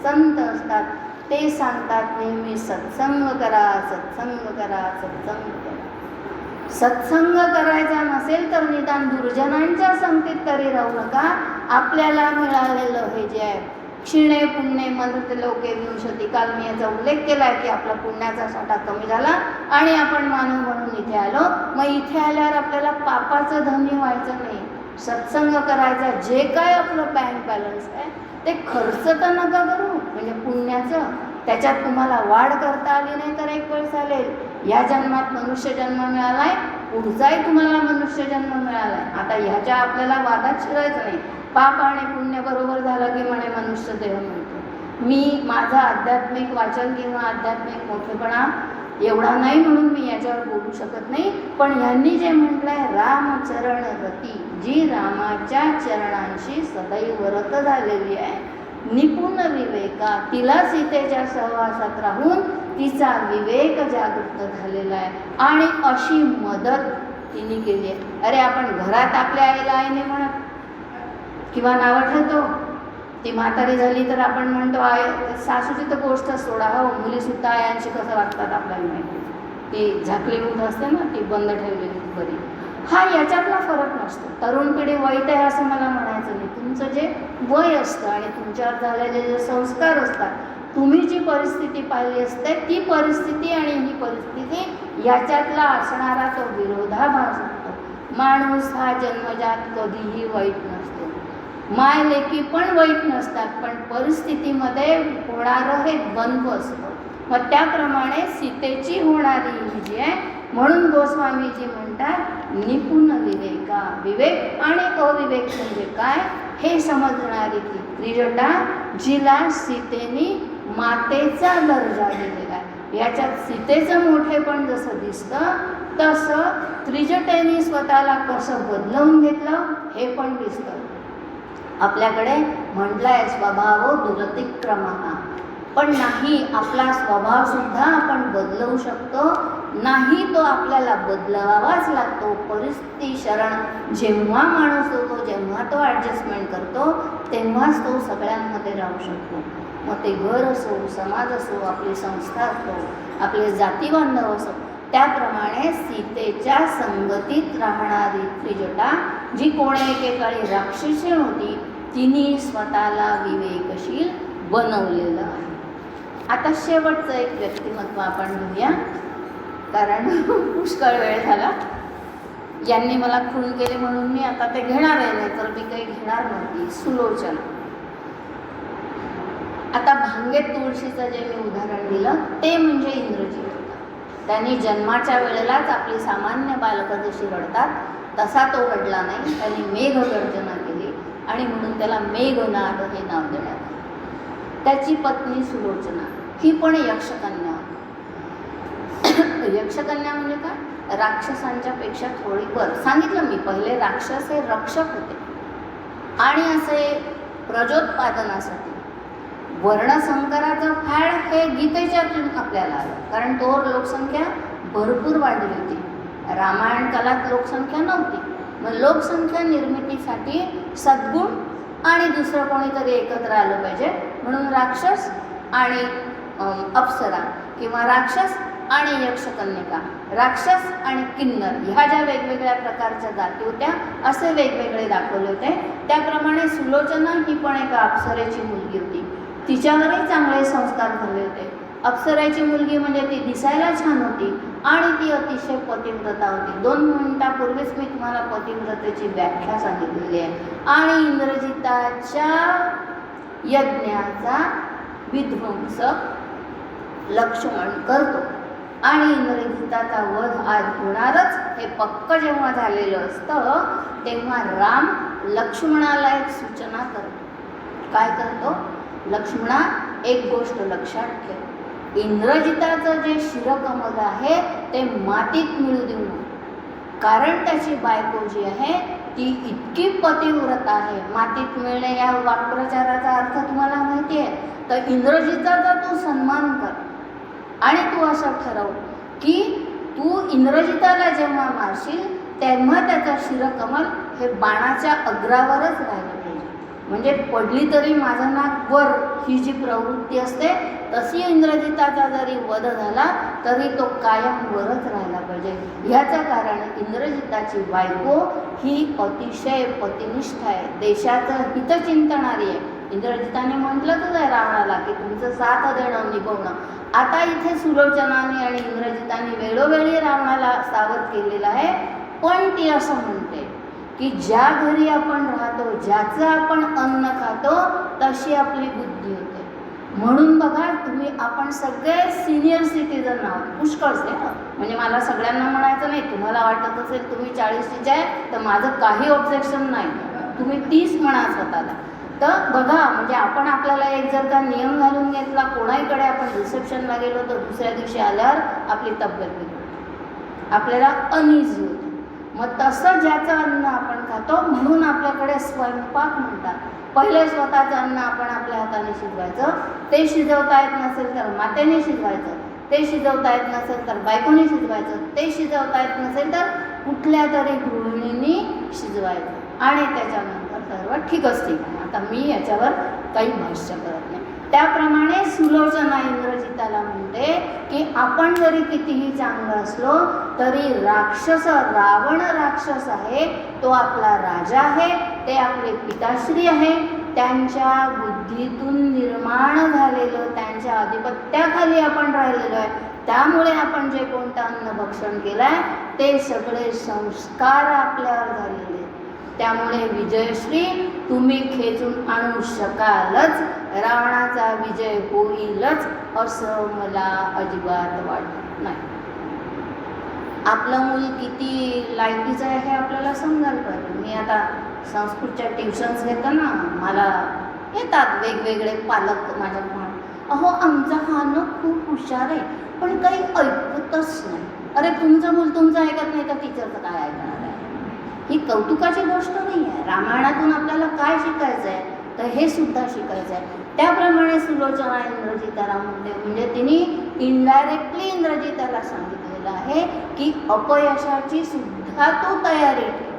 Speaker 1: संत असतात ते सांगतात नेहमी सत्संग करा, सत्संग करा, सत्संग करा. सत्संग करायचा नसेल तर निदान दुर्जनांच्या संगतीत तरी राहू नका. आपल्याला मिळालेलं हे जे आहे क्षीणे पुण्य मदत लोके विंशती, काल मी याचा उल्लेख केला आहे की आपला पुण्याचा साठा कमी झाला आणि आपण मानव म्हणून इथे आलो. मग इथे आल्यावर आपल्याला पापाचं धनी व्हायचं नाही, सत्संग करायचा. जे काय आपलं बँक बॅलन्स आहे ते खर्च तर नका करू, म्हणजे पुण्याचं त्याच्यात तुम्हाला वाढ करता आली नाही तर एक वेळ चालेल. या जन्मात मनुष्य जन्म मिळालाय पुढचाही तुम्हाला मनुष्य जन्म मिळालाय. आता ह्याच्या आपल्याला वादात शिरायचं नाही. पाप आणि पुण्य बरोबर झालं की म्हणे मनुष्य देह मिळतो. मी माझा आध्यात्मिक वाचन किंवा आध्यात्मिक मोठेपणा एवढा नाही म्हणून मी याच्यावर बोलू शकत नाही. पण ह्यांनी जे म्हटलंय रामचरण रती, जी रामाच्या चरणांशी सदैव रत झालेली आहे, निपुण विवेका, तिला सीतेच्या सहवासात राहून तिचा विवेक जागृत झालेला आहे आणि अशी मदत तिने केली आहे. अरे आपण घरात आपल्या आईला आई नाही म्हणत किंवा नावं ठेवतो. ती म्हातारी झाली तर आपण म्हणतो आय, सासूची तर गोष्ट सोडा, हो मुलीसुद्धा आयांशी कसं वागतात आपल्याला माहिती. ती झाकली मूठ असते ना, ती बंद ठेवलेली बरी. हा याच्यातला फरक नसतो. तरुण पिढी वाईट आहे असं मला म्हणायचं नाही. तुमचं जे वय असतं आणि तुमच्यावर झालेले जे संस्कार असतात, तुम्ही जी परिस्थिती पाहिली असते ती परिस्थिती आणि ही परिस्थिती याच्यातला असणारा तो विरोधाभास असतो. माणूस हा जन्मजात कधीही वाईट नसतो. माय लेकी पण वाईट नसतात, पण परिस्थितीमध्ये होणारं हे द्वंद्व असतं. मग त्याप्रमाणे सीतेची होणारी ही जी आहे, म्हणून गोस्वामीजी म्हणतात निपुण विवेका, विवेक आणि अविवेक म्हणजे काय हे समजणारी ती त्रिजटा, जिला सीतेने मातेचा दर्जा दिलेला आहे. याच्यात सीतेचं मोठेपण जसं दिसतं तसं त्रिजटेने स्वतःला कसं बदलवून घेतलं हे पण दिसतं. आपल्याकडे म्हटलंय स्वभाव दुरतिक्रमः, पण नाही, आपला स्वभाव सुद्धा आपण बदलवू शकतो. नाही तो आपल्याला बदलावाच लागतो. परिस्थिती शरण जेव्हा माणूस होतो, जेव्हा तो ॲडजस्टमेंट करतो, तेव्हाच तो सगळ्यांमध्ये राहू शकतो. मग ते घर असो, समाज असो, आपली संस्था असो, आपले जातीबांधव असो. त्याप्रमाणे सीतेच्या संगतीत राहणारी त्रिजटा, जी कोणी एकेकाळी राक्षसी होती, तिने स्वतःला विवेकशील बनवलेलं आहे. आता शेवटचं एक व्यक्तिमत्व आपण घेऊया, कारण पुष्कळ वेळ झाला. यांनी मला खून केले म्हणून मी आता ते घेणार आहे, नाही तर मी काही घेणार नव्हती. सुलोचना. आता भांगेत तुळशीचं जे मी उदाहरण दिलं ते म्हणजे इंद्रजित होता. त्यांनी जन्माच्या वेळेलाच आपली सामान्य बालकं जशी रडतात तसा तो रडला नाही. त्यांनी मेघगर्जना केली आणि म्हणून त्याला मेघनाद हे नाव देण्यात आले. त्याची पत्नी सुलोचना ही पण यक्षकन्या होती. यक्षकन्या म्हणजे काय, राक्षसांच्या पेक्षा थोडी वर. सांगितलं मी पहिले, राक्षस हे रक्षक होते आणि असे प्रजोत्पादनासाठी वर्णसंकराचं फॅड हे गीतेच्यातून आपल्याला आलं, कारण तोवर लोकसंख्या भरपूर वाढली होती. रामायण काळात लोकसंख्या नव्हती. मग लोकसंख्या निर्मितीसाठी सद्गुण आणि दुसरं कोणीतरी एकत्र आलं पाहिजे, म्हणून राक्षस आणि अप्सरा किंवा राक्षस आणि यक्षकन्यका, राक्षस आणि किन्नर, ह्या ज्या वेगवेगळ्या प्रकारच्या जाती होत्या असे वेगवेगळे दाखवले होते. त्याप्रमाणे सुलोचना ही पण एका अप्सरेची मुलगी होती. तिच्यावरही चांगले संस्कार झाले होते. अप्सरेची मुलगी म्हणजे ती दिसायला छान होती आणि ती अतिशय पतिव्रता होती. 2 मिनिटापूर्वीच मी तुम्हाला पतिव्रतेची व्याख्या सांगितलेली आहे. आणि इंद्रजिताच्या यज्ञाचा विध्वंस लक्ष्मण करतो आणि इंद्रजिताचा वध आज होणारच हे पक्क जेव्हा झालेलं असतं तेव्हा राम लक्ष्मणाला एक सूचना करतो. काय करतो? लक्ष्मणा, एक गोष्ट लक्षात ठेव, इंद्रजिताचं जे शिरकमल आहे ते मातीत मिळू देऊ नको, कारण त्याची बायको जी आहे ती इतकी पतिव्रत आहे. मातीत मिळणे या वाक्प्रचाराचा अर्थ तुम्हाला माहिती आहे. तर इंद्रजिताचा तू सन्मान कर आणि तू असं ठरव की तू इंद्रजिताला जेव्हा मारशील तेव्हा त्याचं शिरकमल हे बाणाच्या अग्रावरच राहिलं पाहिजे. म्हणजे पडली तरी माझं नाक वर, ही जी प्रवृत्ती असते तशी इंद्रजिताचा जरी वध झाला तरी तो कायम वरच राहिला पाहिजे. ह्याचं कारण इंद्रजिताची बायको ही अतिशय पतिनिष्ठ आहे, देशाचं हितचिंतणारी आहे. इंद्रजिताने म्हटलंच आहे रावणाला की तुमचं साथ देणं निभवणं. आता इथे सुलोचनाने आणि इंद्रजिताने वेळोवेळी रावणाला सावध केलेलं आहे, पण ती असं म्हणते की ज्या घरी आपण राहतो, ज्याचं आपण अन्न खातो तशी आपली बुद्धी होते. म्हणून बघा तुम्ही आपण सगळे सिनियर सिटीजन आहोत, पुष्कळचे ना, म्हणजे मला सगळ्यांना म्हणायचं नाही. तुम्हाला वाटत असेल तुम्ही 40चे आहे तर माझं काही ऑब्जेक्शन नाही, तुम्ही 30 म्हणा स्वतःला. तर बघा म्हणजे आपण आपल्याला एक जर का नियम घालून घेतला, कोणाहीकडे आपण रिसेप्शनला गेलो तर दुसऱ्या दिवशी आल्यावर आपली तब्येत बिघडते, आपल्याला अनइझी होतं. मग तसं ज्याचं अन्न आपण खातो, म्हणून आपल्याकडे स्वयंपाक म्हणतात. पहिले स्वतःचं अन्न आपण आपल्या हाताने शिजवायचं, ते शिजवता येत नसेल तर मातेने शिजवायचं, ते शिजवता येत नसेल तर बायकोने शिजवायचं, ते शिजवता येत नसेल तर कुठल्या तरी गृहिणींनी शिजवायचं, आणि त्याच्यानंतर सर्व ठीकच ठीक आहे. आता मी याच्यावर काही भाष्य करत नाही. त्याप्रमाणे सुलोचना इंद्रजिताला म्हणते की आपण जरी कितीही चांगलं असलो तरी रावण राक्षस आहे, तो आपला राजा आहे, ते आपले पिताश्री आहे, त्यांच्या बुद्धीतून निर्माण झालेलं, त्यांच्या आधिपत्याखाली आपण राहिलेलो आहे. त्यामुळे आपण जे कोणतं अन्न भक्षण केलं आहे ते सगळे संस्कार आपल्यावर झालेले आहेत. त्यामुळे विजयश्री तुम्ही खेचून आणू शकालच, रावणाचा विजय होईलच असं मला अजिबात वाटत नाही. आपलं मूल किती लायकीचं आहे हे आपल्याला समजायला पाहिजे. मी आता संस्कृतच्या ट्युशन्स घेतो ना, मला येतात वेगवेगळे पालक माझ्या अहो आमचा हा न खूप हुशार आहे पण काही ऐकतच नाही. अरे तुमचं मूल तुमचं ऐकत नाही तर टीचरचं काय ऐकणार आहे? ही कौतुकाची गोष्ट नाही आहे. रामायणातून आपल्याला काय शिकायचं आहे तर हे सुद्धा शिकायचं आहे. त्याप्रमाणे सुलोचना इंद्रजिताला म्हणते, म्हणजे तिने इनडायरेक्टली इंद्रजिताला सांगितलेलं आहे की अपयशाची सुद्धा तो तयारी ठेव.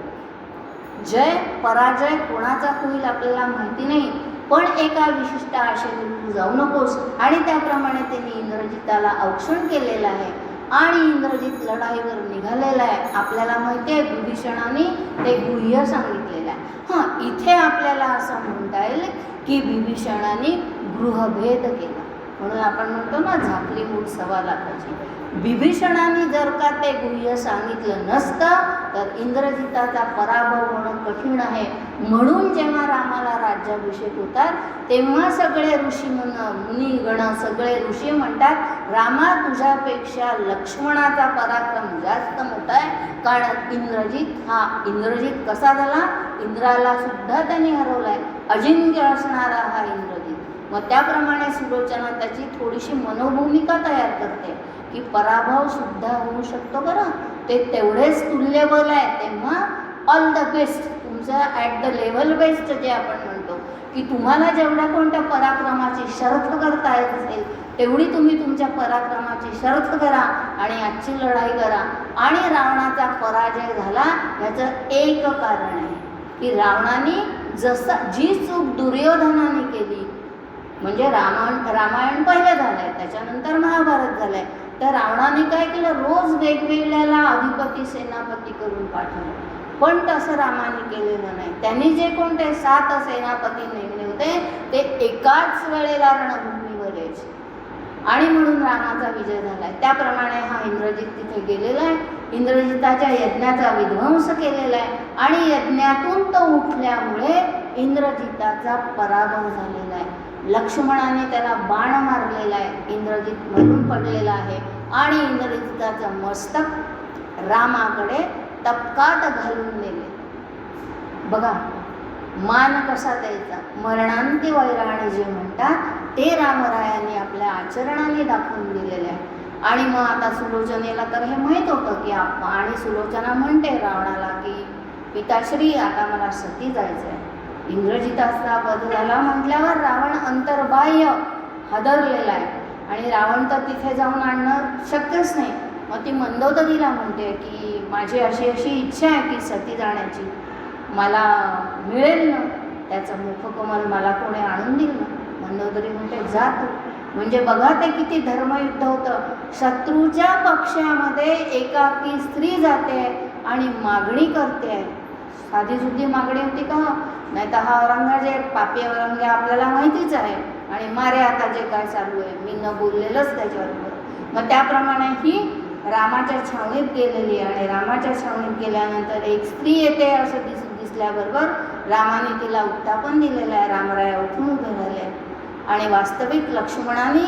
Speaker 1: जय पराजय कोणाचा होईल आपल्याला माहिती नाही, पण एका विशिष्ट आशेने तू जाऊ नकोस. आणि त्याप्रमाणे त्यांनी इंद्रजिताला औक्षण केलेलं आहे आणि इंद्रजित लढाईवर निघालेला आहे. आपल्याला माहिती आहे विभीषणाने ते गुह्य सांगितलेलं आहे. हां, इथे आपल्याला असं म्हणता येईल की विभीषणाने गृहभेद केला, म्हणून आपण म्हणतो ना झाकली मूठ 1.25 लाखाची. विभीषणाने जर का ते गुह्य सांगितलं नसतं तर इंद्रजिताचा पराभव होणं कठीण आहे. म्हणून जेव्हा रामाला राज्याभिषेक होतात तेव्हा सगळे मुनिगण सगळे ऋषी म्हणतात रामा तुझ्यापेक्षा लक्ष्मणाचा पराक्रम जास्त मोठा आहे. कारण इंद्रजित कसा झाला, इंद्राला सुद्धा त्यांनी हरवलाय, अजिंक्य असणारा हा इंद्रजित. मग त्याप्रमाणे सुलोचना त्याची थोडीशी मनोभूमिका तयार करते की पराभव सुद्धा होऊ शकतो बरं, ते तेवढेच तुल्यबल आहे. तेव्हा ऑल द बेस्ट, तुमचं ॲट द लेव्हल बेस्ट जे आपण म्हणतो की तुम्हाला जेवढ्या कोणत्या पराक्रमाची शर्थ करता येत असेल तेवढी तुम्ही तुमच्या पराक्रमाची शर्थ करा आणि आजची लढाई करा. आणि रावणाचा पराजय झाला याचं एक कारण आहे की रावणाने जी चूक दुर्योधनाने केली, म्हणजे रामायण पहिलं झालं आहे त्याच्यानंतर महाभारत झालं आहे, तर रावणाने काय केलं, रोज वेगवेगळ्याला अधिपती सेनापती करून पाठवलं. पण तसं रामाने केलेलं नाही. त्यांनी जे कोणते 7 सेनापती नेमले होते ते एकाच वेळेला रणभूमीवर यायचे आणि म्हणून रामाचा विजय झाला आहे. त्याप्रमाणे हा इंद्रजित तिथे गेलेला आहे, इंद्रजिताच्या यज्ञाचा विध्वंस केलेला आहे आणि यज्ञातून तो उठल्यामुळे इंद्रजिताचा पराभव झालेला आहे. लक्ष्मणाने त्याला बाण मारलेला आहे, इंद्रजित मरून पडलेला आहे आणि इंद्रजिताचं मस्तक रामाकडे तपकात घालून नेले. बघा मान कसा द्यायचा, मरणांती वैराणे जे म्हणतात ते रामरायांनी आपल्या आचरणाने दाखवून दिलेले आहे. आणि मग आता सुलोचनेला तर हे माहीत होतं की आणि सुलोचना म्हणते रावणाला की पिताश्री आता मला सती जायचं आहे. इंद्रजिताचा वध झाला म्हटल्यावर रावण अंतर्बाह्य हादरलेला आहे आणि रावण तर तिथे जाऊन आणणं शक्यच नाही. मग ती मंदोदरीला म्हणते की माझी अशी इच्छा आहे की सती जाण्याची, मला मिळेल ना त्याचं मुखकमल, मला कोणी आणून देईल ना. मंदोदरी म्हणते जा तू. म्हणजे बघा ते किती धर्मयुद्ध होतं. शत्रूच्या पक्षामध्ये एकाकी स्त्री जाते आणि मागणी करते. साधी सुद्धी मागणी होती का? नाही तर हा औरंगजेब पापी औरंगे आपल्याला माहितीच आहे आणि मारे आता जे काय चालू आहे मी न बोललेलंच त्याच्याबरोबर. मग त्याप्रमाणे ही रामाच्या छावणीत गेलेली आणि रामाच्या छावणीत गेल्यानंतर एक स्त्री येते असं दिसल्याबरोबर रामाने तिला उत्थापन दिलेलं आहे. रामराया उठून उभे राहिले आणि वास्तविक लक्ष्मणाने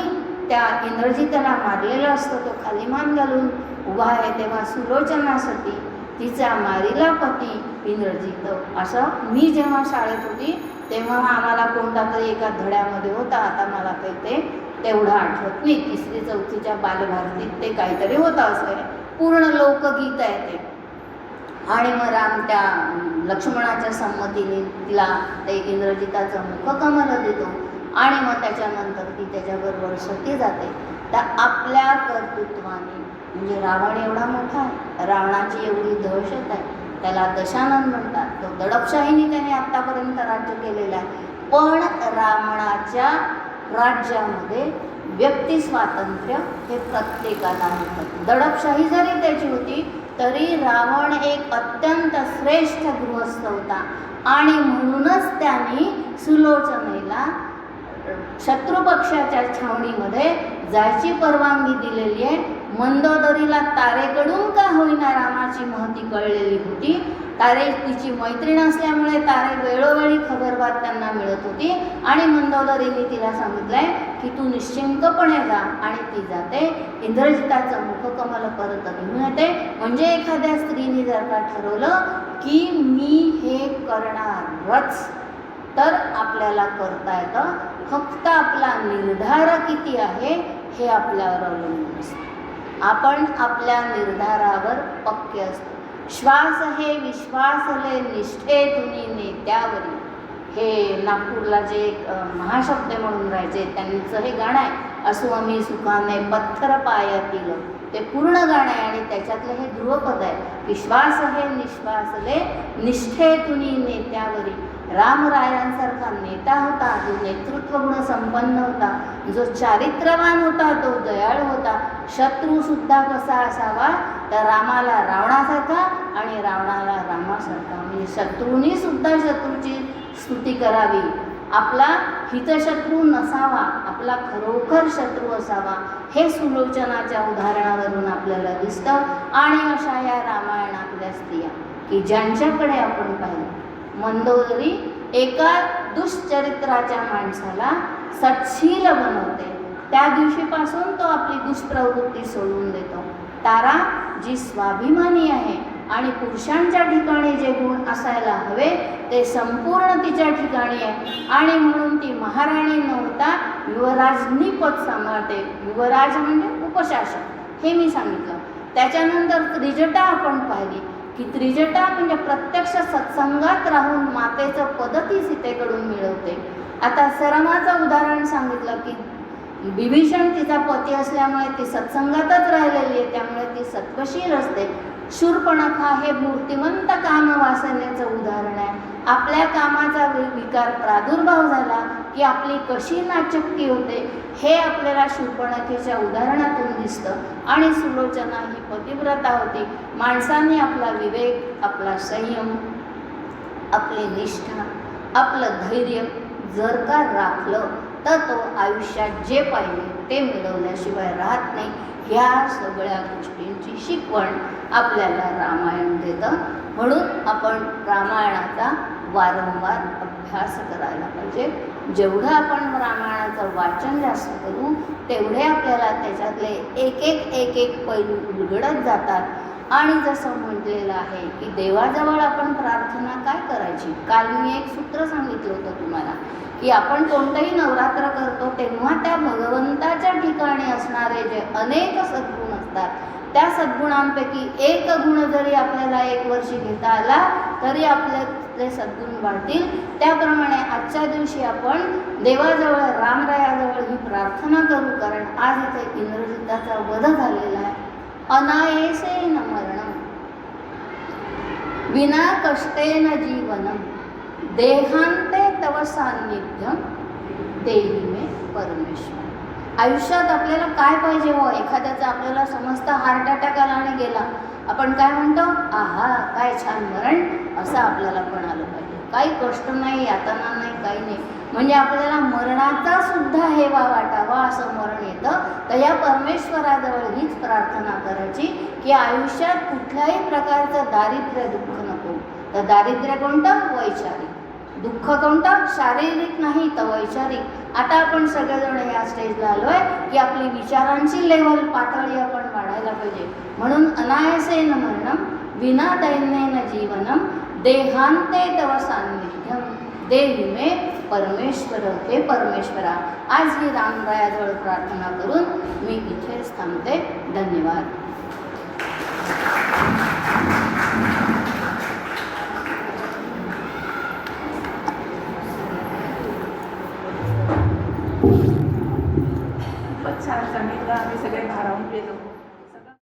Speaker 1: त्या इंद्रजिताला मारलेलं असतं. तो खाली मान घालून उभा आहे तेव्हा सुलोचनासाठी तिचा मारीला पती इंद्रजित. असं मी जेव्हा शाळेत होती तेव्हा आम्हाला कोणता तरी एका धड्यामध्ये होता, आता मला काही ते तेवढं आठवत नाही. 3री-4थीच्या बालभारतीत ते काहीतरी होतं असं, पूर्ण लोकगीत आहे ते. आणि मग राम त्या लक्ष्मणाच्या संमतीने तिला ते इंद्रजिताचं मुखकमल देतो आणि मग त्याच्यानंतर ती त्याच्याबरोबर सती जाते. तर आपल्या कर्तृत्वाने, म्हणजे रावण एवढा मोठा आहे, रावणाची एवढी दहशत आहे, त्याला दशानन म्हणतात, तो दडपशाहीने त्याने आत्तापर्यंत राज्य केलेलं आहे. पण रावणाच्या राज्यामध्ये व्यक्ती स्वातंत्र्य हे प्रत्येकाला होतं. दडपशाही जरी त्याची होती तरी रावण एक अत्यंत श्रेष्ठ गृहस्थ होता आणि म्हणूनच त्यांनी सुलोचनेला शत्रुपक्षाच्या छावणीमध्ये जायची परवानगी दिलेली आहे. मंदोदरीला तारेकडून का होईना रामाची महती कळलेली होती. तारे तिची मैत्रीण असल्यामुळे तारे वेळोवेळी खबरबात त्यांना मिळत होती आणि मंदोदरीने तिला सांगितलंय की तू निश्चिंतपणे जा. आणि ती जाते, इंद्रजिताचं मुखकमल परत घेऊन येते. म्हणजे एखाद्या स्त्रीने जर का ठरवलं की मी हे करणारच तर आपल्याला करता येतं. फक्त आपला निर्धार किती आहे हे आपल्यावर अवलंबून असतं. आपण आपल्या निर्धारावर पक्के असतो. श्वास हे विश्वासले निष्ठे तुनी नेत्यावरी, हे नागपूरला जे एक महाशब्द म्हणून राहायचे त्यांचं हे गाणं आहे, असो आम्ही सुखाने पत्थर पायातील, ते पूर्ण गाणं आहे आणि त्याच्यातलं हे ध्रुवपद आहे की श्वास हे निश्वासले निष्ठे तुनी नेत्यावरी. रामरायांसारखा नेता होता, जो नेतृत्व गुण संपन्न होता, जो चारित्र्यवान होता, तो दयाळू होता. शत्रूसुद्धा कसा असावा तर रामाला रावणासारखा आणि रावणाला रामासारखा. म्हणजे शत्रूंनी सुद्धा शत्रूची स्तुती करावी. आपला हितशत्रू नसावा, आपला खरोखर शत्रू असावा. हे सुलोचनाच्या उदाहरणावरून आपल्याला दिसतं. आणि अशा या रामायणातल्या स्त्रिया की ज्यांच्याकडे आपण पाहिलं, मंदोदरी एका दुष्चरित्राच्या माणसाला सत्शील बनवते. त्या दिवशीपासून तो आपली दुष्प्रवृत्ती सोडून देतो. तारा जी स्वाभिमानी आहे आणि पुरुषांच्या ठिकाणी जे गुण असायला हवे ते संपूर्ण तिच्या ठिकाणी आहे आणि म्हणून ती महाराणी न होता युवराजनी पद सांभाळते. युवराज म्हणजे उपशासक, हे मी सांगितलं. त्याच्यानंतर त्रिजटा आपण पाहिली की त्रिजटा म्हणजे प्रत्यक्ष सत्संगात राहून मातेचं पद ती सीतेकडून मिळवते. आता सरमाचं उदाहरण सांगितलं की विभीषण तिचा पती असल्यामुळे ती सत्संगातच राहिलेली आहे, त्यामुळे ती सत्वशील असते. शूर्पणखा हे मूर्तिमंत कामवासनेचं उदाहरण आहे. आपल्या कामाचा विकार प्रादुर्भाव झाला की आपली कशी नाचक्की होते हे आपल्याला शूर्पणखेच्या उदाहरणातून दिसतं. आणि सुलोचना ही पतिव्रता होती. माणसाने आपला विवेक, आपला संयम, आपली निष्ठा, आपलं धैर्य जर का राखलं तर तो आयुष्यात जे पाहिजे ते मिळवल्याशिवाय राहत नाही. ह्या सगळ्या गोष्टींची शिकवण आपल्याला रामायण देतं. म्हणून आपण रामायणाचा वारंवार अभ्यास करायला पाहिजे. जेवढं आपण रामायणाचं वाचन जास्त करू तेवढे आपल्याला त्याच्यातले एक एक पैलू उलगडत जातात. आणि जसं म्हटलेलं आहे की देवाजवळ आपण प्रार्थना काय करायची. काल मी एक सूत्र सांगितलं होतं तुम्हाला की आपण कोणतंही नवरात्र करतो तेव्हा त्या भगवंताच्या ठिकाणी असणारे जे अनेक सद्गुण असतात त्या सद्गुणांपैकी एक गुण जरी आपल्याला एक वर्षी घेता आला तरी आपले सद्गुण वाढतील. त्याप्रमाणे आजच्या दिवशी आपण देवाजवळ रामरायाजवळ ही प्रार्थना करू. कारण आज इथे इंद्रजिताचा वध झालेला आहे. अनायसेन मरणम विना कष्टेन जीवनम देहांते तव सान्निध्यम देही मे परमेश्वर. आयुष्यात आपल्याला काय पाहिजे हो. एखाद्याचं आपल्याला समजतं हार्ट अटॅक आला आणि गेला, आपण काय म्हणतो, आहा काय छान मरण, असं आपल्याला पण आलं पाहिजे. काही कष्ट नाही, यातना नाही, काही नाही. म्हणजे आपल्याला मरणाचा सुद्धा हेवा वाटावा असं मरण येतं. तर या परमेश्वराजवळ हीच प्रार्थना करायची की आयुष्यात कुठल्याही प्रकारचं दारिद्र्य दुःख नको. तर दारिद्र्य कोणतं, वैचारिक. दुःख कोणतं? शारीरिक नाही तर वैचारिक. आता आपण सगळेजण या स्टेजला आलोय की आपली विचारांची लेवल पातळी आपण वाढायला पाहिजे. म्हणून अनायासेन मरणम विना दैन्येन जीवनम देहांते तव सान्निध्यम देहि मे परमेश्वर. हे परमेश्वरा, आज ही रामरायाजवळ प्रार्थना करून मी इथेच थांबते. धन्यवाद.
Speaker 2: खूपच छान सांगितलं. आम्ही सगळे भारावून गेलो.